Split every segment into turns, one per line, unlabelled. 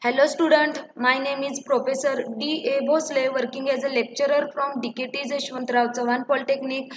Hello student, my name is Professor D. A. Bhosle working as a lecturer from DKT Yashwantrao Chavan polytechnic.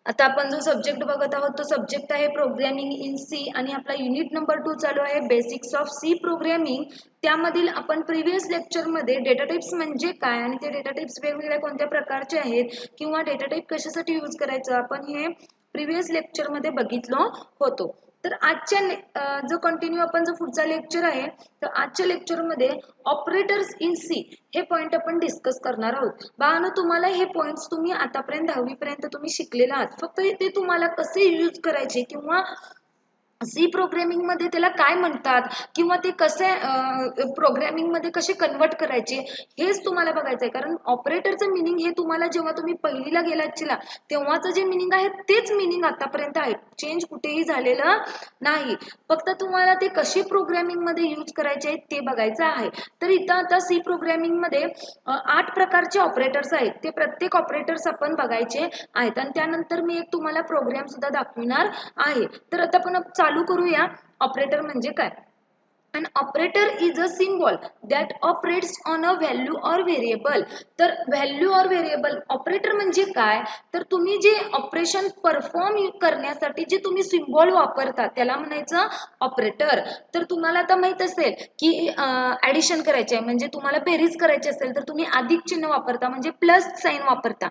आता आपण जो subject बघत आहोत तो सब्जेक्ट आहे प्रोग्रामिंग इन सी आणि आपला युनिट नंबर 2 चालू आहे बेसिक्स ऑफ सी प्रोग्रामिंग. त्यामधील आपण प्रिव्हियस लेक्चरमध्ये डेटा टाइप्स म्हणजे काय आणि ते डेटा टाइप्स वेगवेगळ्या कोणत्या प्रकारचे आहेत किंवा डेटा टाइप कशासाठी यूज करायचं आपण हे प्रिव्हियस लेक्चरमध्ये बघितलो होतो. तर आजच्या जो कंटिन्यू आपण जो पुढचा लेक्चर आहे तर आजच्या लेक्चरमध्ये ऑपरेटर्स इन सी हे पॉइंट आपण डिस्कस करणार आहोत. बाळांनो तुम्हाला हे पॉइंट्स तुम्ही आतापर्यंत 10वी पर्यंत तुम्ही शिकलेला आहात. फक्त ते तुम्हाला कसे यूज करायचे किंवा सी प्रोग्रामिंग मध्ये त्याला काय म्हणतात किंवा ते कसे प्रोग्रामिंग मध्ये कसे कन्वर्ट करायचे हेच तुम्हाला बघायचं आहे. कारण ऑपरेटरचं मिनिंग हे तुम्हाला जेव्हा तुम्ही पहिलीला गेलात तेव्हाचं जे मिनिंग आहे तेच मिनिंग आतापर्यंत आहे, चेंज कुठेही झालेलं नाही. फक्त तुम्हाला ते कसे प्रोग्रामिंग मध्ये यूज करायचे आहेत ते बघायचं आहे. तर इथं आता सी प्रोग्रामिंग मध्ये 8 प्रकारचे ऑपरेटर्स आहेत. ते प्रत्येक ऑपरेटर्स आपण बघायचे आहेत आणि त्यानंतर मी एक तुम्हाला प्रोग्राम सुद्धा दाखविणार आहे. तर आता आपण चालू करूया. ऑपरेटर म्हणजे काय? An operator is a symbol that operates on a value or variable. तर व्हॅल्यू और व्हेरिएबल ऑपरेटर म्हणजे काय? तर तुम्ही जे ऑपरेशन परफॉर्म करण्यासाठी जे तुम्ही सिम्बॉल वापरता त्याला म्हणायचं ऑपरेटर. तर तुम्हाला आता माहित असेल की ऍडिशन करायचे आहे म्हणजे तुम्हाला बेरीज करायची असेल तर तुम्ही अधिक चिन्ह वापरता म्हणजे प्लस साइन वापरता.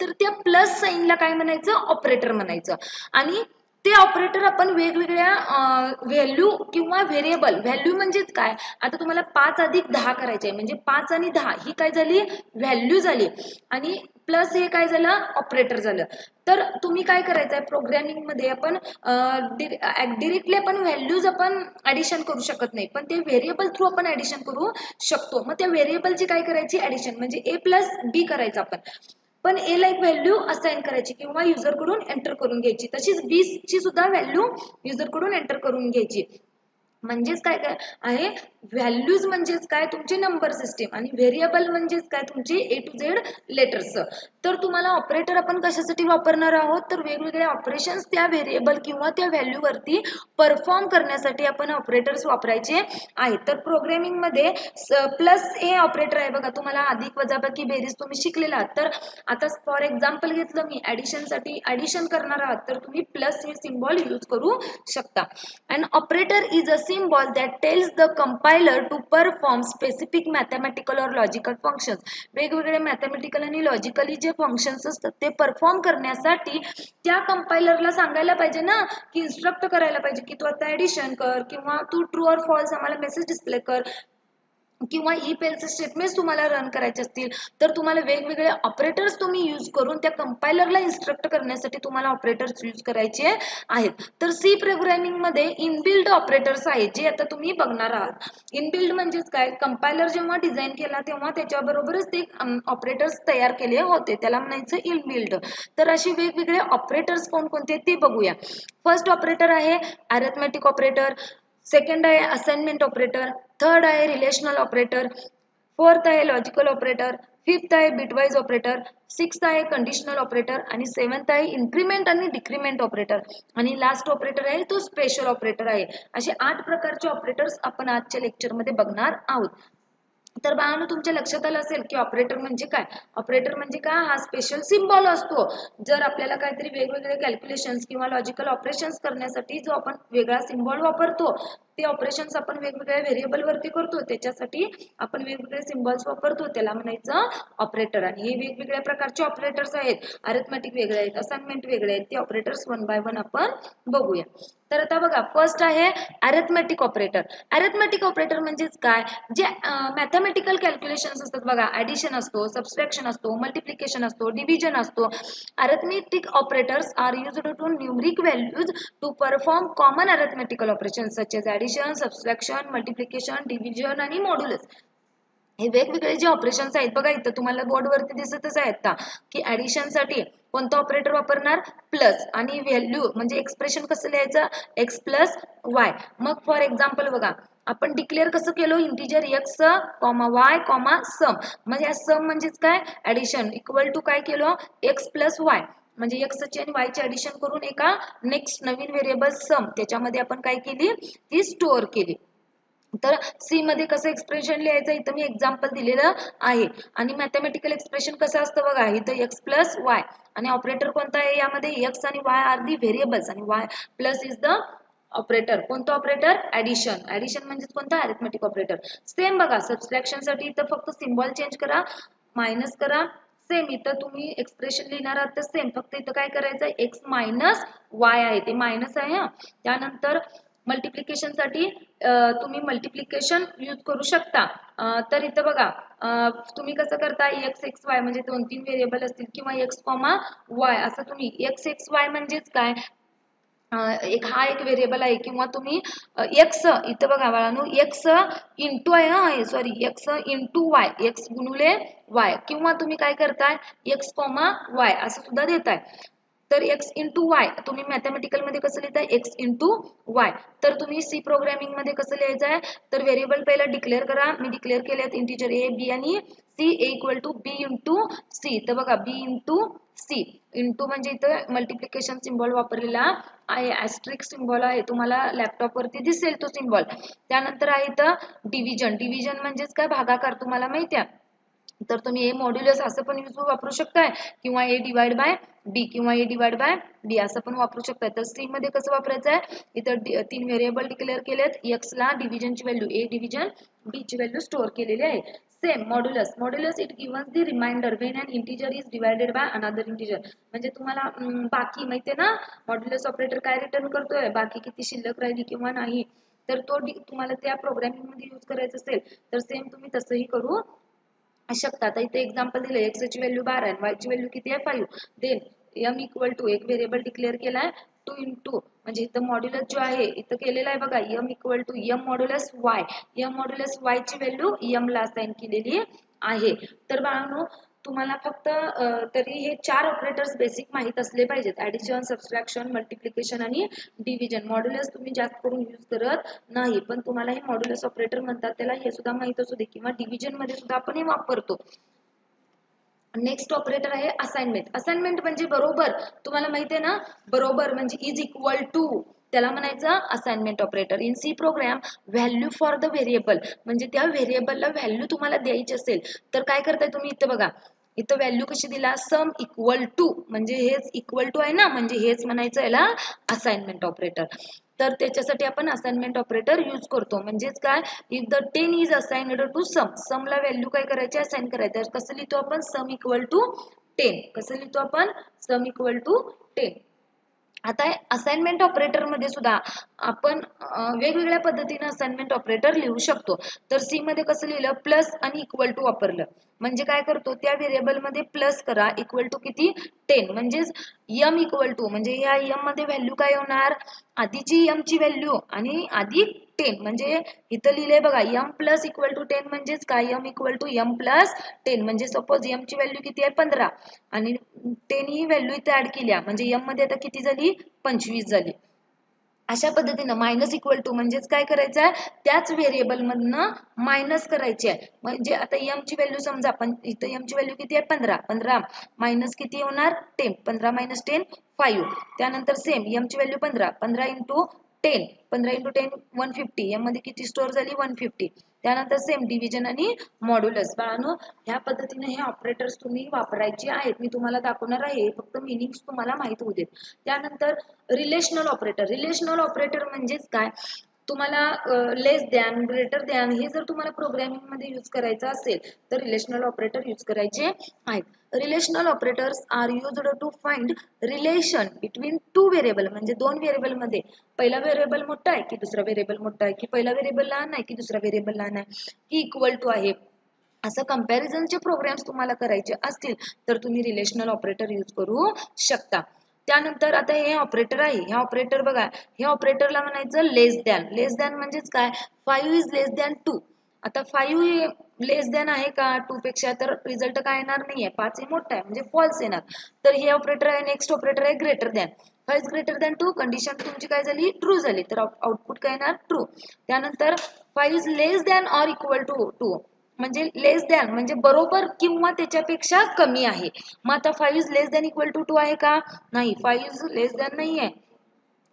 तर त्या प्लस साइनला काय म्हणायचं? ऑपरेटर म्हणायचं. आणि ते ऑपरेटर आपण वेगवेगळ्या व्हॅल्यू किंवा व्हेरिएबल, व्हॅल्यू म्हणजेच काय? आता तुम्हाला 5 अधिक 10 करायचे आहे म्हणजे 5 आणि 10 ही काय झाली? व्हॅल्यू झाली आणि प्लस हे काय झालं? ऑपरेटर झालं. तर तुम्ही काय करायचं आहे प्रोग्रामिंग मध्ये आपण डिरेक्टली आपण व्हॅल्यूज आपण ऍडिशन करू शकत नाही पण ते व्हेरिएबल थ्रू आपण ऍडिशन करू शकतो. मग त्या व्हेरिएबलची काय करायची? ऍडिशन म्हणजे ए प्लस बी करायचं आपण. पण ए ला एक व्हॅल्यू असाइन करायची किंवा युजर कडून एंटर करून घ्यायची. तशीच बी ची सुद्धा व्हॅल्यू युजर कडून एंटर करून घ्यायची. म्हणजेच काय काय आहे? व्हॅल्यूज म्हणजेच काय? तुमची नंबर सिस्टीम आणि व्हेरिएबल म्हणजेच काय? तुमची ए टू झेड लेटर्स. तर तुम्हाला ऑपरेटर आपण कशासाठी वापरणार आहोत? तर वेगवेगळे ऑपरेशन्स त्या व्हेरिएबल किंवा त्या व्हॅल्यू वरती परफॉर्म करण्यासाठी आपण ऑपरेटर्स वापरायचे आहेत. तर प्रोग्रामिंग मध्ये प्लस हे ऑपरेटर आहे बघा. तुम्हाला अधिक वजाबाकी बेरीज तुम्ही शिकलेला आहात. तर आता फॉर एक्झाम्पल घेतलं मी ऍडिशन साठी, ऍडिशन करणार आहात तर तुम्ही प्लस हे सिम्बॉल यूज करू शकता. An operator is a symbol that tells the compiler to perform specific mathematical or logical functions. वेगवेगळे मॅथमॅटिकल आणि लॉजिकली जे फंक्शन्स असतात ते परफॉर्म करण्यासाठी त्या कंपायलरला सांगायला पाहिजे ना की इन्स्ट्रक्ट करायला पाहिजे की तू आता ऍडिशन कर किंवा तू ट्रू और फॉल्स आम्हाला मेसेज डिस्प्ले कर किंवा if else स्टेटमेंट्स तुम्हाला रन करायचे असतील तर तुम्हाला वेगवेगळे ऑपरेटर्स तुम्ही यूज करून त्या कंपायलरला इन्स्ट्रक्ट करण्यासाठी तुम्हाला ऑपरेटर्स यूज करायचे आहेत. तर सी प्रोग्रामिंग मध्ये इनबिल्ड ऑपरेटर्स आहेत जे आता तुम्ही बघणार आहात. इनबिल्ड म्हणजेच काय? कंपायलर जेव्हा डिझाईन केला तेव्हा त्याच्याबरोबरच ते ऑपरेटर्स तयार केले होते त्याला म्हणायचं इनबिल्ड. तर अशी वेगवेगळे ऑपरेटर्स कोणकोणते ते बघूया. फर्स्ट ऑपरेटर आहे अरिथमेटिक ऑपरेटर, सेकंड आहे असाइनमेंट ऑपरेटर, थर्ड आहे रिलेशनल ऑपरेटर, फोर्थ आहे लॉजिकल ऑपरेटर, फिफ्थ आहे बिटवाइज ऑपरेटर, सिक्स्थ आहे कंडिशनल ऑपरेटर आणि सेवन्थ आहे इन्क्रीमेंट आणि डिक्रीमेंट ऑपरेटर आणि लास्ट ऑपरेटर आहे तो स्पेशल ऑपरेटर आहे. असे 8 प्रकारचे ऑपरेटर्स आपण आजच्या लेक्चरमध्ये बघणार आहोत. तर बाळांनो तुमच्या लक्षात आलं असेल की ऑपरेटर म्हणजे काय? ऑपरेटर म्हणजे काय? हा स्पेशल सिम्बॉल असतो. जर आपल्याला काहीतरी वेगवेगळे कॅल्क्युलेशन्स किंवा लॉजिकल ऑपरेशन्स करण्यासाठी जो आपण वेगळा सिम्बॉल वापरतो ते ऑपरेशन्स आपण वेगवेगळ्या व्हेरिएबल वरती करतो त्याच्यासाठी आपण वेगवेगळे सिम्बॉल्स वापरतो त्याला म्हणायचं ऑपरेटर. आणि हे वेगवेगळ्या प्रकारचे ऑपरेटर्स आहेत. अरिथमेटिक वेगळे आहेत, असाइनमेंट वेगळे आहेत. ते ऑपरेटर्स वन बाय वन आपण बघूया. तर आता बघा फर्स्ट आहे अरिथमेटिक ऑपरेटर. अरिथमेटिक ऑपरेटर म्हणजेच काय? जे मॅथमॅटिकल कॅल्क्युलेशन्स असतात बघा, ऍडिशन असतो, सबट्रॅक्शन असतो, मल्टिप्लिकेशन असतो, डिव्हिजन असतो. Arithmetic operators are used to numeric values to perform common arithmetical operations such as addition, subtraction, multiplication, division आणि मॉड्युलस. हे वेगवेगळे जे ऑपरेशन्स आहेत बघा इथं तुम्हाला बोर्डवरती दिसतच आहेत का की ऍडिशन साठी कोणतं ऑपरेटर वापरणार? प्लस. आणि व्हॅल्यू म्हणजे एक्सप्रेशन कसं लिहायचं? X plus Y. मग फॉर एक्झाम्पल बघा आपण डिक्लेअर कसं केलो? Integer X comma Y comma sum. म्हणजे या सम म्हणजेच काय? ऍडिशन इक्वल टू काय केलो? एक्स प्लस वाय म्हणजे एक्स ची आणि वाय ची ऍडिशन करून एका नेक्स्ट नवीन व्हेरिएबल सम त्याच्यामध्ये आपण काय केली? ती स्टोअर केली. तर सी मध्ये कसं एक्सप्रेशन लिहायचं इथं मी एक्झाम्पल दिलेलं आहे. आणि मॅथमॅटिकल एक्सप्रेशन कसं असतं बघा, इथं एक्स प्लस वाय आणि ऑपरेटर कोणता आहे यामध्ये, एक्स आणि वाय आर दी व्हेरिएबल्स आणि Y plus is the operator. कोणतं ऑपरेटर, ऍडिशन. ऍडिशन म्हणजे कोणता, अरिथमेटिक ऑपरेटर. सेम बघा सबट्रॅक्शन साठी इथं फक्त सिम्बॉल चेंज करा, मायनस करा. सेम इथं तुम्ही एक्सप्रेशन लिहिणार आहात तर सेम, फक्त इथं काय करायचं, एक्स मायनस वाय आहे, ते मायनस आहे हा. त्यानंतर मल्टिप्लिकेशन साठी तुम्ही मल्टिप्लिकेशन यूज करू शकता. तर इथं बघा तुम्ही कसं करता, एक्स एक्स वाय म्हणजे 2-3 व्हेरिएबल असतील किंवा एक्स कॉमा वाय असं तुम्ही, एक्स एक्स वाय म्हणजेच काय, एक व्हेरिएबल आहे किंवा तुम्ही एक्स इथं बघा बाळांनो, एक्स इंटू आहे sorry X into Y, X गुणुले वाय, किंवा तुम्ही काय करताय एक्स कॉमा वाय असं सुद्धा देताय. तर एक्स इंटू वाय तुम्ही मॅथमॅटिकल मध्ये कसं लिहिताय, एक्स इंटू वाय. तर तुम्ही सी प्रोग्रामिंग मध्ये कसं लिहायचं आहे, तर व्हेरिएबल पहिला डिक्लेअर करा. मी डिक्लेअर केलेत इंटीजर ए बी आणि C, A equal to B into C. तर बघा बी इंटू सी, इंटू म्हणजे इथं मल्टिप्लिकेशन सिम्बॉल वापरलेला आहे, ऍस्ट्रिक सिम्बॉल आहे, तुम्हाला लॅपटॉप वरती दिसेल तो सिम्बॉल. त्यानंतर आहे इथं डिव्हिजन. डिव्हिजन म्हणजेच काय, भागाकार, तुम्हाला माहिती आहे. तर तुम्ही ए मॉड्युलस असं पण वापरू शकताय किंवा ए डिवाइड बाय बी किंवा ए डिवाइड बाय बी असं पण वापरू शकताय. तर सी मध्ये कसं वापरायचं आहे, इथं 3 व्हेरिएबल डिक्लेअर केलेत, एक्स ला डिव्हिजनची व्हॅल्यू ए डिव्हिजन बी ची व्हॅल्यू स्टोअर केलेली आहे. Same modulus. Modulus it gives the remainder when an integer is divided by another integer. म्हणजे तुम्हाला बाकी माहितीये ना, मॉड्युलस ऑपरेटर काय रिटर्न करतोय, बाकी किती शिल्लक राहिली किंवा नाही. तर तो तुम्हाला त्या प्रोग्रामिंग मध्ये यूज करायचा असेल तर सेम तुम्ही तसंही करू शकता. आता इथे एक्झाम्पल दिले, एक्स ची व्हॅल्यू 12 आहे, वाय ची व्हॅल्यू किती आहे 5. देन एम इक्वल टू एक व्हेरिएबल डिक्लेअर केलाय 2 इंटू, म्हणजे इथं मॉड्युलस जो आहे इथं केलेला आहे बघा, M equal to M modulus Y. M modulus Y ची व्हॅल्यू एम ला असाइन केलेली आहे. तर बाळांनो तुम्हाला फक्त तरी हे 4 ऑपरेटर्स बेसिक माहित असले पाहिजेत, ऍडिशन, सबट्रॅक्शन, मल्टिप्लिकेशन आणि डिव्हिजन. मॉड्युलस तुम्ही जास्त करून यूज करत नाही, पण तुम्हाला हे मॉड्युलस ऑपरेटर म्हणतात त्याला हे सुद्धा माहित असू दे, किंवा डिव्हिजन मध्ये सुद्धा आपण हे वापरतो. नेक्स्ट ऑपरेटर आहे असाइनमेंट. असाइनमेंट म्हणजे बरोबर, तुम्हाला माहिती आहे ना, बरोबर म्हणजे इज इक्वल टू, त्याला म्हणायचं assignment operator. In C program value for the variable, म्हणजे त्या व्हेरिएबलला व्हॅल्यू तुम्हाला द्यायची असेल तर काय करताय तुम्ही, इथं बघा इथं व्हॅल्यू कशी दिला, सम इक्वल टू, म्हणजे हेच इक्वल टू आहे ना, म्हणजे हेच म्हणायचं याला असाइनमेंट ऑपरेटर. तर त्याच्यासाठी आपण असाइनमेंट ऑपरेटर यूज करतो. म्हणजेच काय, if the 10 is assigned to sum, sum ला व्हॅल्यू काय करायची, असाइन करायचं. कसं लिहितो आपण, सम इक्वल टू 10. कसं लिहितो आपण, सम इक्वल टू 10. आता असाइनमेंट ऑपरेटर मध्ये सुद्धा आपण वेगवेगळ्या पद्धतीने असाइनमेंट ऑपरेटर लिहू शकतो. तर सी मध्ये कसं लिहिलं, प्लस आणि इक्वल टू वापरलं. म्हणजे काय करतो, त्या व्हेरिएबल मध्ये प्लस करा, इक्वल टू किती 10, म्हणजेच यम इक्वल टू, म्हणजे या यम मध्ये व्हॅल्यू काय होणार, आधीची यम ची व्हॅल्यू आणि अधिक 10, म्हणजे इथं लिहिलंय बघा यम प्लस इक्वल टू 10, म्हणजेच काय, M equal to M plus 10. म्हणजे सपोज यम ची व्हॅल्यू किती आहे 15 आणि 10 ही व्हॅल्यू इथे ऍड केल्या, म्हणजे यम मध्ये आता किती झाली 25 झाली. अशा पद्धतीनं मायनस इक्वल टू म्हणजेच काय करायचं आहे, त्याच व्हेरिएबल मधनं मायनस करायची आहे. म्हणजे आता एम ची व्हॅल्यू समजा आपण इथं एम ची व्हॅल्यू किती आहे 15, 15 मायनस किती होणार 10, 15 मायनस 10 5. त्यानंतर सेम एम ची व्हॅल्यू 15, 15 इंटू 10, 15 इंटू 10 150, एम मध्ये किती स्टोअर झाली 150. त्यानंतर सेम डिव्हिजन आणि मॉड्युलस. बाळांनो ह्या पद्धतीने हे ऑपरेटर्स तुम्ही वापरायचे आहेत, मी तुम्हाला दाखवणार आहे, फक्त मिनिंग तुम्हाला माहित होऊ देत. त्यानंतर रिलेशनल ऑपरेटर. रिलेशनल ऑपरेटर म्हणजेच काय, तुम्हाला लेस दॅन, ग्रेटर दॅन हे जर तुम्हाला प्रोग्रामिंग मध्ये यूज करायचं असेल तर रिलेशनल ऑपरेटर यूज करायचे आहेत. Relational operators are used to find relation between two variable, म्हणजे दोन व्हेरिएबल मध्ये पहिला व्हेरिएबल मोठा आहे की दुसरा व्हेरिएबल मोठा आहे, की पहिला व्हेरिएबल लहान आहे की दुसरा व्हेरिएबल लहान आहे, की इक्वल टू आहे, असं कंपॅरिझनचे प्रोग्राम्स तुम्हाला करायचे असतील तर तुम्ही रिलेशनल ऑपरेटर यूज करू शकता. त्यानंतर आता हे ऑपरेटर आहे, हे ऑपरेटर बघा, हे ऑपरेटरला म्हणायचं लेस दॅन. लेस दॅन म्हणजेच काय, 5 इज लेस दॅन 2. आता 5 हे लेस दॅन आहे का 2 पेक्षा, तर रिझल्ट काय येणार नाहीये, 5 हे मोठा आहे म्हणजे फॉल्स येणार. तर हे ऑपरेटर आहे. नेक्स्ट ऑपरेटर आहे greater than. 5 is greater than 2, condition तुमची काय झाली ट्रू झाली, तर आउटपुट काय येणार ट्रू. त्यानंतर 5 is less than or equal to 2, म्हणजे लेस दॅन म्हणजे बरोबर किंवा त्याच्यापेक्षा कमी आहे. मग आता 5 is less than equal to 2 आहे का, नाही, 5 इज लेस दॅन नाही आहे,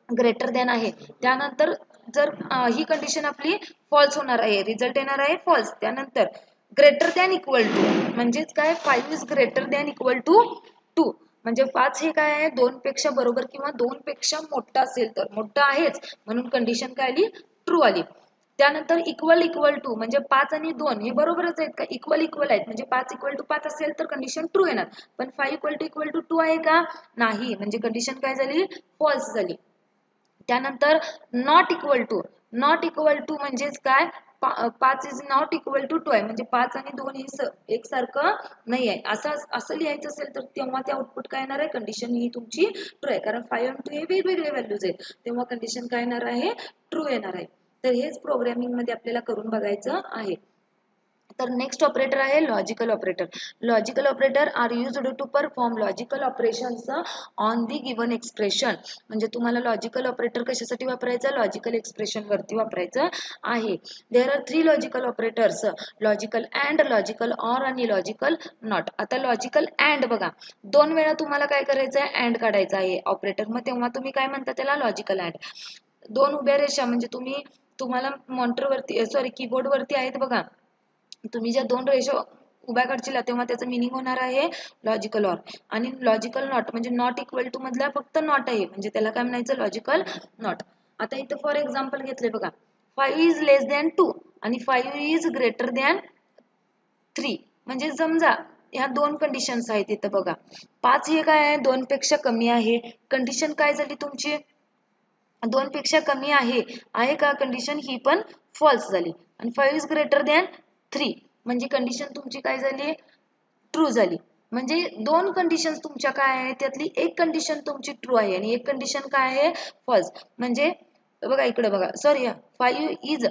ग्रेटर दॅन आहे. त्यानंतर जर ही कंडिशन आपली फॉल्स होणार आहे, रिझल्ट येणार आहे फॉल्स. त्यानंतर ग्रेटर दॅन इक्वल टू म्हणजेच काय 5 is greater than equal to 2 म्हणजे 5 हे काय आहे 2 पेक्षा बरोबर किंवा 2 पेक्षा मोठा असेल तर, मोठा आहेच म्हणून कंडिशन काय आली ट्रू आली. त्यानंतर इक्वल इक्वल टू म्हणजे 5 आणि 2 हे बरोबरच आहेत का, इक्वल इक्वल आहेत म्हणजे 5 इक्वल टू 5 असेल तर कंडिशन ट्रू येणार. पण 5 इक्वल टू 2 आहे का, नाही, म्हणजे कंडिशन काय झाली फॉल्स झाली. त्यानंतर नॉट इक्वल टू म्हणजेच काय 5 इज नॉट इक्वल टू 2 आहे म्हणजे 5 आणि 2 हे एकसारखं नाही आहे असं लिहायचं असेल तर तेव्हा ते आउटपुट काय येणार आहे, कंडिशन ही तुमची ट्रू आहे. कारण 5 आणि 2 हे वेगवेगळे व्हॅल्यूज आहेत तेव्हा कंडिशन काय येणार आहे ट्रू येणार आहे. तर हेच प्रोग्रामिंग मध्ये आपल्याला करून बघायचं आहे. तर नेक्स्ट ऑपरेटर आहे logical operator. Logical operators are used to perform logical operations on the given expression. म्हणजे तुम्हाला लॉजिकल ऑपरेटर कशासाठी वापरायचं, लॉजिकल एक्सप्रेशन वरती वापरायचं आहे. There are 3 logical operators, logical and, logical or आणि लॉजिकल नॉट. आता लॉजिकल अँड बघा 2 वेळा तुम्हाला काय करायचं आहे अँड काढायचं आहे ऑपरेटर, मग तेव्हा तुम्ही काय म्हणता त्याला लॉजिकल अँड. 2 उभ्या रेषा म्हणजे तुम्हाला मॉनिटर वरती सॉरी कीबोर्ड वरती आहेत बघा, तुम्ही ज्या 2 रेषा उभ्या काढशील तेव्हा त्याचं मिनिंग होणार आहे लॉजिकल ऑर. आणि लॉजिकल नॉट म्हणजे नॉट इक्वल टू मधला फक्त नॉट आहे म्हणजे त्याला काय म्हणायचं लॉजिकल नॉट. आता इथं फॉर एक्झाम्पल घेतले बघा 5 इज लेस दॅन 2 आणि 5 इज ग्रेटर दॅन 3 म्हणजे समजा ह्या 2 कंडिशन्स आहेत इथं बघा. 5 हे काय आहे 2 पेक्षा कमी आहे, कंडिशन काय झाली तुमची 2 पेक्षा कमी आहे का, कंडिशन ही पण फॉल्स झाली. आणि 5 इज ग्रेटर दॅन 3 म्हणजे कंडिशन तुमची काय झाली ट्रू झाली. म्हणजे 2 कंडिशन्स तुमच्या काय आहे त्यातली एक कंडिशन तुमची ट्रू आहे आणि एक कंडिशन काय आहे फॉल्स. म्हणजे बघा इकडे बघा sorry 5 is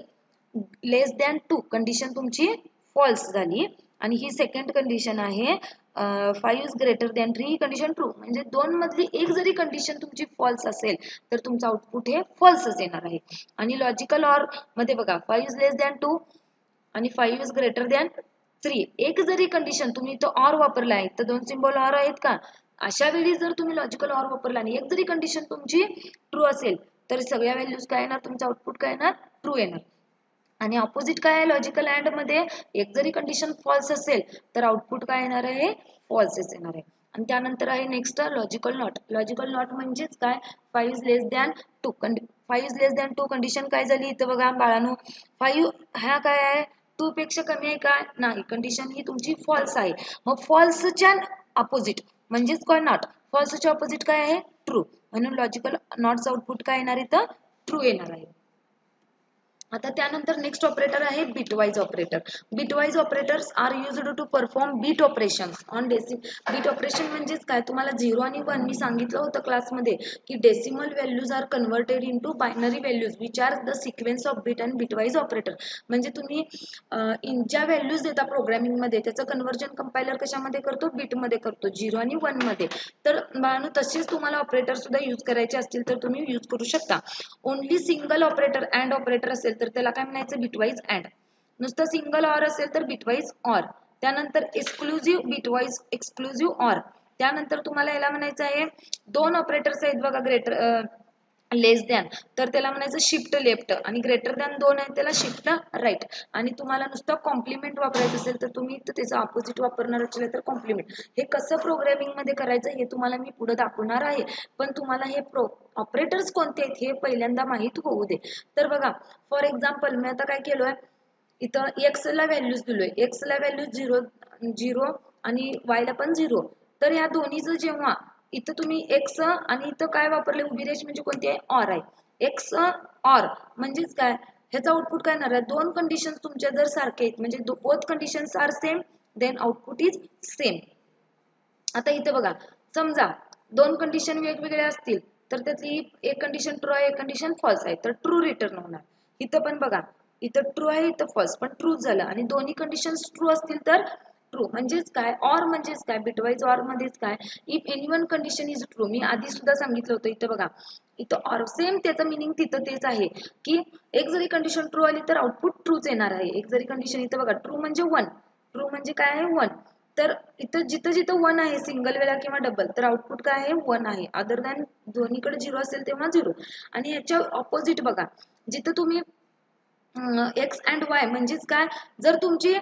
less than 2 condition तुमची फॉल्स झाली आणि ही सेकंड कंडिशन आहे 5 is greater than 3 he condition true. म्हणजे 2 मधली एक जरी कंडिशन तुमची फॉल्स असेल तर तुमचं आउटपुट हे फॉल्सच येणार आहे. आणि लॉजिकल ऑर मध्ये बघा 5 इज लेस दॅन 2 आणि 5 इज ग्रेटर दॅन 3 एक जरी कंडिशन तुम्ही इथं ऑर वापरला आहे तर 2 सिम्बॉल ऑर आहेत का, अशा वेळी जर तुम्ही लॉजिकल ऑर वापरला आणि एक जरी कंडिशन तुमची ट्रू असेल तर सगळ्या व्हॅल्यूज काय येणार तुमचं आउटपुट काय येणार ट्रू येणार. आणि ऑपोजिट काय आहे लॉजिकल अँड मध्ये एक जरी कंडिशन फॉल्स असेल तर आउटपुट काय येणार आहे फॉल्सच येणार आहे. आणि त्यानंतर आहे next logical not. Logical not म्हणजेच काय 5 is less than 2 5 is less than 2 condition काय झाली इथं बघा बाळांनो 5 हा काय आहे 2 पेक्षा कमी आहे का, नाही, कंडिशन ही तुमची फॉल्स आहे. मग फॉल्सच्या अपोजिट म्हणजेच काय नॉट, फॉल्सच्या अपोजिट काय आहे ट्रू, म्हणून लॉजिकल नॉटचं आउटपुट काय येणार इथं ट्रू येणार आहे. आता त्यानंतर नेक्स्ट ऑपरेटर आहे bitwise operator. Bitwise operators are used to perform bit operations on decimal. Bit operation म्हणजेच काय तुम्हाला 0 आणि 1 मी सांगितलं होतं क्लासमध्ये की decimal values are converted into binary values which are the sequence of bit and bitwise operator. म्हणजे तुम्ही ज्या व्हॅल्यूज देता प्रोग्रामिंग मध्ये त्याचं कन्वर्जन कंपायलर कशामध्ये करतो बीटमध्ये करतो 0 आणि 1 मध्ये. तर बाळांनो तसेच तुम्हाला ऑपरेटर सुद्धा यूज करायचे असतील तर तुम्ही यूज करू शकता. Only single operator and operator असेल तर त्याला काय म्हणायचं बिटवाइज अँड. नुसतं सिंगल ऑर असेल तर बिटवाइज ऑर. त्यानंतर एक्सक्लुझिव्ह बिटवाइज एक्सक्लुझिव्ह ऑर. त्यानंतर तुम्हाला याला म्हणायचं आहे 2 ऑपरेटर्स आहेत बघा ग्रेटर लेस दॅन तर त्याला म्हणायचं शिफ्ट लेफ्ट आणि ग्रेटर दॅन 2 आहे त्याला शिफ्ट राईट. आणि तुम्हाला नुसतं कॉम्प्लिमेंट वापरायचं असेल तर तुम्ही त्याचं ऑपोजिट वापरणार असेल तर कॉम्प्लिमेंट. हे कसं प्रोग्रामिंग मध्ये करायचं हे तुम्हाला मी पुढे दाखवणार आहे, पण तुम्हाला हे ऑपरेटर्स कोणते आहेत हे पहिल्यांदा माहित होऊ दे. तर बघा फॉर एक्झाम्पल मी आता काय केलोय इथं एक्स ला व्हॅल्यूज दिलोय, एक्स ला व्हॅल्यूज 0 आणि वाय ला पण 0. तर या दोन्हीचं जेव्हा इथं तुम्ही एक्स आणि इथं काय वापरले उभी रेष म्हणजे कोणती आहे ऑर आहे. एक्स ऑर म्हणजेच काय ह्याचा आउटपुट काय येणार आहे 2 कंडिशन तुमच्या जर सारखे आहेत म्हणजे both conditions are same then output is same. आता इथं बघा समजा 2 कंडिशन वेगवेगळ्या असतील तर त्यातली एक कंडिशन ट्रू आहे एक कंडिशन फॉल्स आहे तर ट्रू रिटर्न होणार. इथं पण बघा इथं ट्रू आहे इथं फॉल्स पण ट्रू झालं आणि दोन्ही कंडिशन्स ट्रू असतील तर ट्रू. म्हणजेच काय ऑर म्हणजेच काय बिटवाइज ऑर मध्येच काय if any one condition is true. मी आधी सुद्धा सांगितलं होतं इथं बघा इथं ऑर सेम त्याचं मिनिंग तिथं तेच आहे की एक जरी कंडिशन ट्रू आली तर आउटपुट ट्रूच येणार आहे. एक जरी कंडिशन इथं बघा ट्रू म्हणजे 1 ट्रू म्हणजे काय आहे 1 तर इथं जिथं जिथं 1 आहे सिंगल वेळा किंवा डबल तर आउटपुट काय आहे 1 आहे. अदर दॅन दोन्हीकडे 0 असेल तेव्हा 0. आणि याच्या ऑपोजिट बघा जिथं तुम्ही एक्स अँड वाय म्हणजेच काय, जर तुमची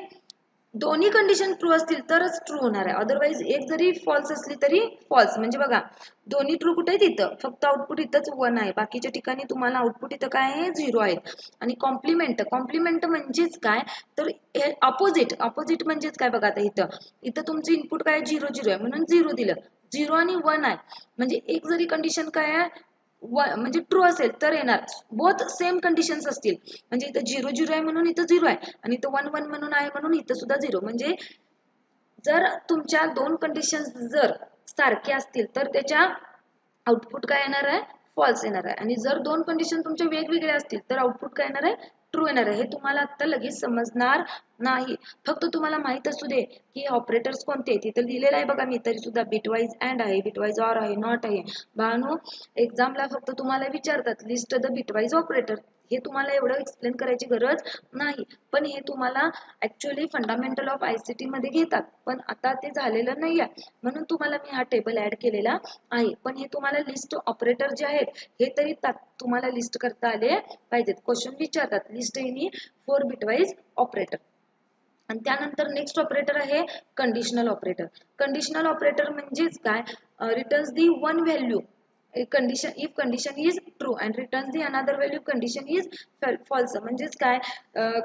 दोन्ही कंडिशन ट्रू असतील तरच ट्रू होणार आहे, अदरवाईज एक जरी फॉल्स असली तरी फॉल्स. म्हणजे बघा दोन्ही ट्रू कुठे आहेत, इथं फक्त आउटपुट इथंच 1 आहे, बाकीच्या ठिकाणी तुम्हाला आउटपुट इथं काय आहे 0 आहे. आणि कॉम्प्लिमेंट, कॉम्प्लिमेंट म्हणजेच काय, तर हे ऑपोजिट, ऑपोजिट म्हणजेच काय बघा, आता इथं इथं तुमचं इनपुट काय 0 0 आहे म्हणून 0 दिलं, 0 आणि 1 आहे म्हणजे एक जरी कंडिशन काय आहे म्हणजे ट्रू असेल तर येणार, बोथ सेम कंडिशन्स असतील म्हणजे इथं 0 0 आहे म्हणून इथं 0 आहे आणि इथं 1 1 म्हणून आहे म्हणून इथं सुद्धा 0. म्हणजे जर तुमच्या दोन कंडिशन्स जर सारख्या असतील तर त्याच्या आउटपुट काय येणार आहे फॉल्स येणार आहे, आणि जर दोन कंडिशन तुमच्या वेगवेगळ्या असतील तर आउटपुट काय येणार आहे ट्रू येणार आहे. हे तुम्हाला आता लगेच समजणार नाही, फक्त तुम्हाला माहित असू दे की ऑपरेटर्स कोणते, तिथं लिहिलेलं आहे बघा मी तरी सुद्धा बिटवाईज अँड आहे, बिटवाईज ऑर आहे, नॉट आहे. बाळांनो एक्झामला फक्त तुम्हाला विचारतात लिस्ट द बिटवाईज ऑपरेटर, हे तुम्हाला एवढं एक्सप्लेन करायची गरज नाही, पण हे तुम्हाला ऍक्च्युअली फंडामेंटल ऑफ आयसीटी मध्ये घेतात, पण आता ते झालेलं नाही आहे म्हणून तुम्हाला मी हा टेबल ऍड केलेला आहे. पण हे तुम्हाला लिस्ट ऑपरेटर जे आहेत हे तरी तुम्हाला लिस्ट करता आले पाहिजेत. क्वेश्चन विचारतात लिस्ट एनी 4 बिटवाईज ऑपरेटर. आणि त्यानंतर नेक्स्ट ऑपरेटर आहे कंडिशनल ऑपरेटर. कंडिशनल ऑपरेटर म्हणजेच काय, returns the one value condition if condition is true and returns the another value condition is false. म्हणजेच काय,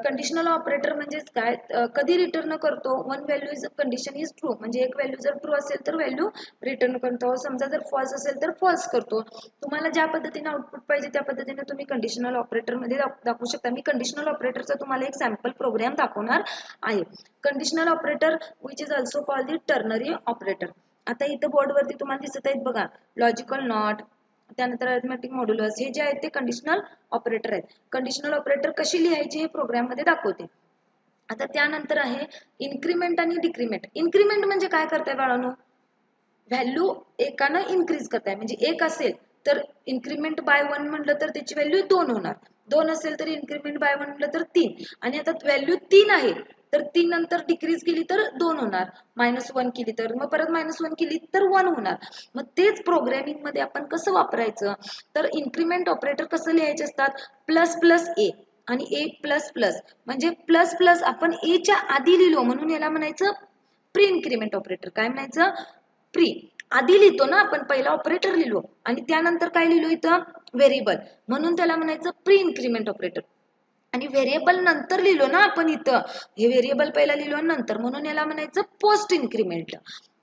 कंडिशनल ऑपरेटर म्हणजेच काय, कधी रिटर्न करतो one value is condition is true, म्हणजे एक व्हॅल्यू जर ट्रू असेल तर व्हॅल्यू रिटर्न करतो, समजा जर फॉल्स असेल तर फॉल्स करतो. तुम्हाला ज्या पद्धतीने आउटपुट पाहिजे त्या पद्धतीने तुम्ही कंडिशनल ऑपरेटर मध्ये दाखवू शकता. मी कंडिशनल ऑपरेटरचा तुम्हाला एक सॅम्पल प्रोग्राम दाखवणार आहे. Conditional operator which is also called the ternary operator. आता इथं बोर्डवरती तुम्हाला दिसत आहेत बघा, लॉजिकल नॉट, त्यानंतर अरिथमेटिक मॉड्युलस, हे जे आहेत ते कंडिशनल ऑपरेटर आहेत. कंडिशनल ऑपरेटर कशी लिहायची हे प्रोग्राम मध्ये दाखवते. आता त्यानंतर आहे इन्क्रीमेंट आणि डिक्रीमेंट. इन्क्रीमेंट म्हणजे काय करताय बाळांनो, व्हॅल्यू एकानं इन्क्रीज करताय, म्हणजे एक असेल तर इन्क्रीमेंट बाय 1 म्हटलं तर त्याची व्हॅल्यू 2 होणार, 2 असेल तर इन्क्रीमेंट बाय 1 म्हटलं तर 3, आणि आता व्हॅल्यू 3 आहे तर 3 नंतर डिक्रीज केली तर 2 होणार, -1 केली तर मग परत -1 केली तर 1 होणार. मग तेच प्रोग्रामिंग मध्ये आपण कसं वापरायचं, तर इन्क्रीमेंट ऑपरेटर कसं लिहायचे असतात, प्लस प्लस ए आणि ए प्लस प्लस, म्हणजे प्लस प्लस आपण ए च्या आधी लिहिलो म्हणून याला म्हणायचं प्री इन्क्रीमेंट ऑपरेटर. काय म्हणायचं, प्री आधी लिहितो ना आपण, पहिला ऑपरेटर लिहिलो आणि त्यानंतर काय लिहिलो इथं व्हेरिएबल, म्हणून त्याला म्हणायचं प्री इन्क्रीमेंट ऑपरेटर. आणि व्हेरिएबल नंतर लिहिलो ना आपण, इथं हे व्हेरिएबल पहिला लिहिलो नंतर, म्हणून याला म्हणायचं पोस्ट इन्क्रीमेंट.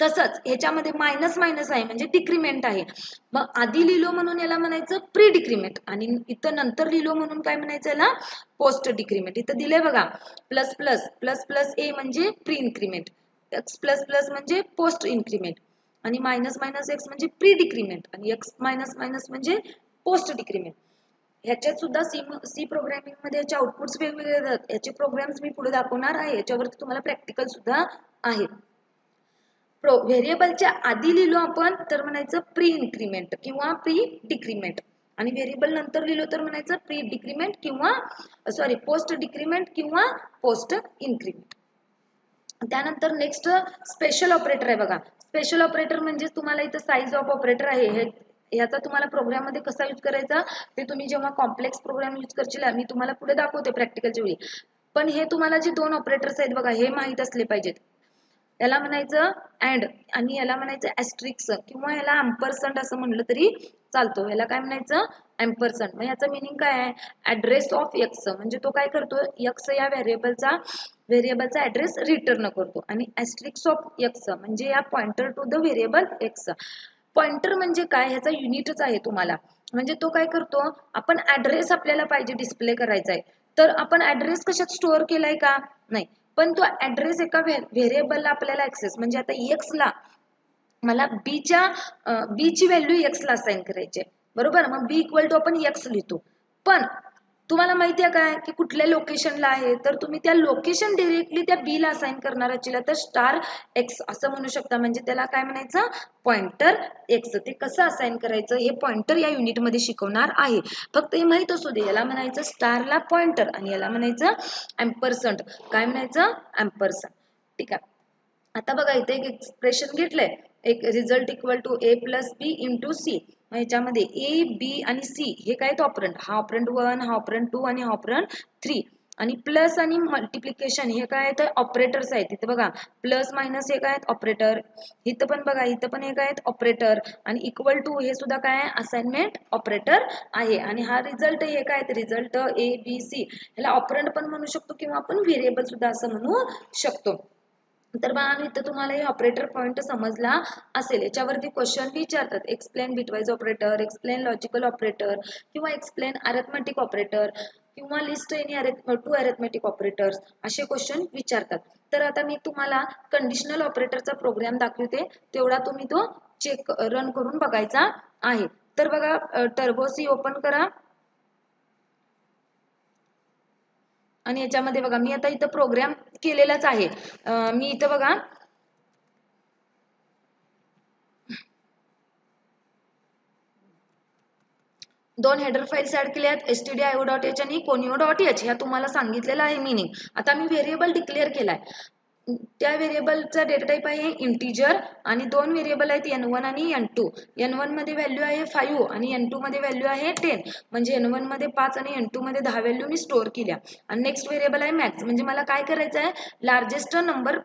तसंच ह्याच्यामध्ये मायनस मायनस आहे म्हणजे डिक्रीमेंट आहे, मग आधी लिहिलो म्हणून याला म्हणायचं प्री डिक्रीमेंट, आणि इथं नंतर लिहिलो म्हणून काय म्हणायचं याला पोस्ट डिक्रीमेंट. इथं दिलंय बघा प्लस प्लस, प्लस प्लस ए म्हणजे pre increment, x plus plus म्हणजे पोस्ट इन्क्रीमेंट, आणि मायनस मायनस एक्स म्हणजे प्री डिक्रीमेंट, आणि एक्स मायनस मायनस म्हणजे पोस्ट डिक्रीमेंट. ह्याच्यात सुद्धा सी प्रोग्रामिंग मध्ये याचे आउटपुट्स वेगवेगळे आहेत, याचे प्रोग्राम्स मी पुढे दाखवणार आहे, याच्यावरती तुम्हाला प्रॅक्टिकल सुद्धा आहे. व्हेरिएबलच्या आधी लिहिलो आपण तर म्हणायचं प्री इन्क्रीमेंट किंवा प्री डिक्रीमेंट, आणि व्हेरिएबल नंतर लिहिलो तर म्हणायचं प्री डिक्रीमेंट किंवा पोस्ट डिक्रीमेंट किंवा पोस्ट इन्क्रीमेंट. त्यानंतर नेक्स्ट स्पेशल ऑपरेटर आहे बघा. स्पेशल ऑपरेटर म्हणजे तुम्हाला इथं साईज ऑफ ऑपरेटर आहे, याचा तुम्हाला प्रोग्राम मध्ये कसा यूज करायचा ते तुम्ही जेव्हा कॉम्प्लेक्स प्रोग्राम यूज करशील मी तुम्हाला पुढे दाखवते प्रॅक्टिकलच्या वेळी. पण हे तुम्हाला जे दोन ऑपरेटर्स आहेत बघा हे माहित असले पाहिजेत. याला म्हणायचं अँड आणि याला म्हणायचं ऍस्ट्रिक्स किंवा याला अँपरसँड असं म्हणलं तरी चालतो. याला काय म्हणायचं अँपरसँड. मग याचं मिनिंग काय आहे, ऍड्रेस ऑफ एक्स, म्हणजे तो काय करतो एक्स या व्हेरिएबलचा ऍड्रेस रिटर्न करतो, आणि ऍस्ट्रिक्स ऑफ एक्स म्हणजे या pointer to the variable X. Pointer म्हणजे काय, ह्याचा युनिटच आहे तुम्हाला, म्हणजे तो काय करतो, आपण ऍड्रेस आपल्याला पाहिजे डिस्प्ले करायचा आहे तर आपण ऍड्रेस कशात स्टोअर केलाय का नाही, पण तो ऍड्रेस एका व्हेरिएबलला आपल्याला ऍक्सेस, म्हणजे आता एक्स ला मला बी ची व्हॅल्यू एक्स ला असाइन करायची आहे बरोबर, मग बी इक्वल टू आपण एक्स लिहितो. पण तुम्हाला माहिती आहे काय की कुठल्या लोकेशनला आहे, तर तुम्ही त्या लोकेशन डायरेक्टली त्या बी ला असाइन करणार असेल तर स्टार एक्स असं म्हणू शकता, म्हणजे त्याला काय म्हणायचं पॉइंटर एक्स. ते कसं असाइन करायचं हे पॉइंटर या युनिट मध्ये शिकवणार आहे, फक्त हे माहित असू दे. याला म्हणायचं स्टारला पॉइंटर आणि याला म्हणायचं अँपरसँड. काय म्हणायचं अँपरसँड. ठीक आहे. आता बघा इथे एक एक्सप्रेशन घेतलंय, एक result equal to A plus B into C. ह्याच्यामध्ये ए बी आणि सी हे काय आहेत ऑपरंड, हा ऑपरंड 1, हा ऑपरंड 2 आणि हा ऑपरंड 3. आणि प्लस आणि मल्टिप्लिकेशन हे काय आहेत ऑपरेटर्स आहेत. इथे बघा प्लस मायनस हे काय आहेत ऑपरेटर, इथं पण बघा इथं पण हे काय आहेत ऑपरेटर, आणि इक्वल टू हे सुद्धा काय आहे असाइनमेंट ऑपरेटर आहे. आणि हा रिझल्ट हे काय आहेत रिझल्ट ए बी सी ह्याला ऑपरंड पण म्हणू शकतो किंवा आपण व्हेरिएबल सुद्धा असं म्हणू शकतो. तर बाळांनो इथं तुम्हाला हे ऑपरेटर पॉइंट समजला असेल. याच्यावरती क्वेश्चन विचारतात, explain bitwise operator, explain logical operator किंवा एक्सप्लेन अरिथमेटिक ऑपरेटर किंवा list any two arithmetic operators असे क्वेश्चन विचारतात. तर आता मी तुम्हाला कंडिशनल ऑपरेटरचा प्रोग्राम दाखवते, तेवढा तुम्ही तो चेक रन करून बघायचा आहे. तर बघा टर्बो सी ओपन करा आणि याच्यामध्ये बघा मी आता इथं प्रोग्राम केलेलाच आहे. मी इथं बघा दोन हेडर फाइल्स ऍड केल्या आहेत, stdio.h आणि conio.h ह्या तुम्हाला सांगितलेलं आहे मीनिंग. आता मी व्हेरिएबल डिक्लेअर केलाय, त्या व्हेरिएबलचा डेटा टाइप आहे इंटिजर आणि दोन व्हेरिएबल आहेत n1 आणि n2. n1 मध्ये व्हॅल्यू आहे 5 आणि n2 मध्ये व्हॅल्यू आहे 10. म्हणजे n1 मध्ये 5 आणि n2 मध्ये 10 व्हॅल्यू मी स्टोअर केल्या. आणि नेक्स्ट व्हेरिएबल आहे मॅक्स, म्हणजे मला काय करायचं आहे लार्जेस्ट नंबर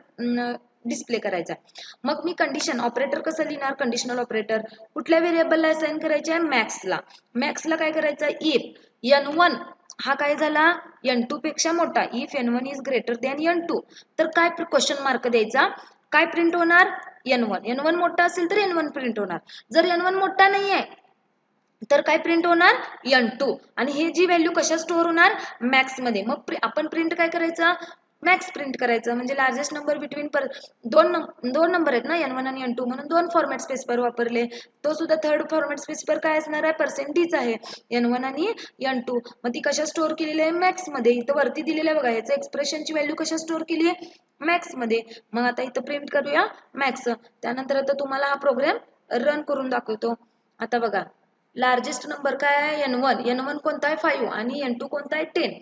डिस्प्ले करायचा आहे. मग मी कंडिशन ऑपरेटर कसं लिहिणार, कंडिशनल ऑपरेटर कुठल्या व्हेरिएबलला असाइन करायचे आहे मॅक्सला. मॅक्सला काय करायचं आहे इफ n1 हा काय झाला n2 पेक्षा मोठा, if n1 is greater than n2 तर काय क्वेश्चन मार्क द्यायचा, काय प्रिंट होणार n1 मोठा असेल तर n1 प्रिंट होणार. जर n1 मोठा नाही आहे तर काय प्रिंट होणार n2. आणि हे जी व्हॅल्यू कशा स्टोअर होणार मॅक्स मध्ये. मग आपण प्रिंट काय करायचं मॅक्स प्रिंट करायचं, म्हणजे लार्जेस्ट नंबर बिटवीन दोन नंबर आहेत ना n1 आणि n2 म्हणून दोन फॉर्मॅट स्पेसिफायर वापरले. तो सुद्धा थर्ड फॉर्मॅट स्पेसिफायर काय असणार आहे पर्सेंटेज आहे n1 आणि n2. मग ती कशा स्टोअर केलेली आहे मॅक्स मध्ये. इथं वरती दिलेलं आहे बघा याचं एक्सप्रेशनची व्हॅल्यू कशा स्टोअर केली आहे मॅक्स मध्ये. मग आता इथं प्रिंट करूया मॅक्स. त्यानंतर आता तुम्हाला हा प्रोग्राम रन करून दाखवतो. आता बघा लार्जेस्ट नंबर काय आहे n1 कोणता आहे 5 आणि n2 कोणता आहे 10.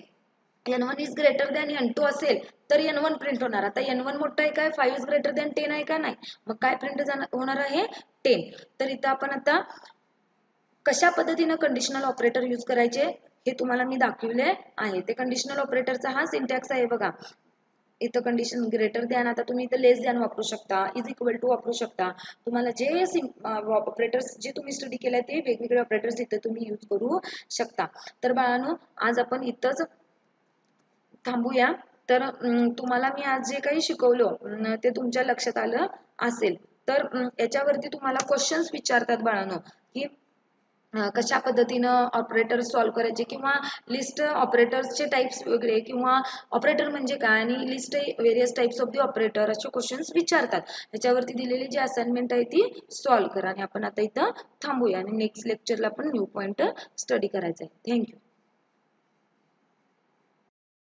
n1 is greater than n2 असेल तर n1 प्रिंट होणार. आता n1 मोठा आहे काय 5 इज ग्रेटर दॅन 10 आहे का नाही, मग काय प्रिंट होणार आहे 10. तर इथं आपण आता कशा पद्धतीने कंडिशनल ऑपरेटर यूज करायचे हे तुम्हाला मी दाखवले आहे. ते कंडिशनल ऑपरेटरचा हा सिंटॅक्स आहे बघा. इथं कंडिशन ग्रेटर दॅन, आता तुम्ही इथं लेस दॅन वापरू शकता, इज इक्वल टू वापरू शकता. तुम्हाला जे ऑपरेटर्स जे तुम्ही स्टडी केलाय ते वेगवेगळे ऑपरेटर्स इथं तुम्ही यूज करू शकता. तर बाळांनो आज आपण इथंच थांबूया. तर तुम्हाला मी आज जे काही शिकवलं ते तुमच्या लक्षात आलं असेल. तर याच्यावरती तुम्हाला क्वेश्चन्स विचारतात बाळांनो की कशा पद्धतीनं ऑपरेटर सॉल्व्ह करायचे किंवा लिस्ट ऑपरेटर्सचे टाइप्स वगैरे किंवा ऑपरेटर म्हणजे काय आणि list various types of the operator असे क्वेश्चन्स विचारतात. त्याच्यावरती दिलेली जी असाइनमेंट आहे ती सॉल्व्ह करा. आणि आपण आता इथं थांबूया आणि नेक्स्ट लेक्चरला आपण न्यू पॉइंट स्टडी करायचा आहे. थँक्यू.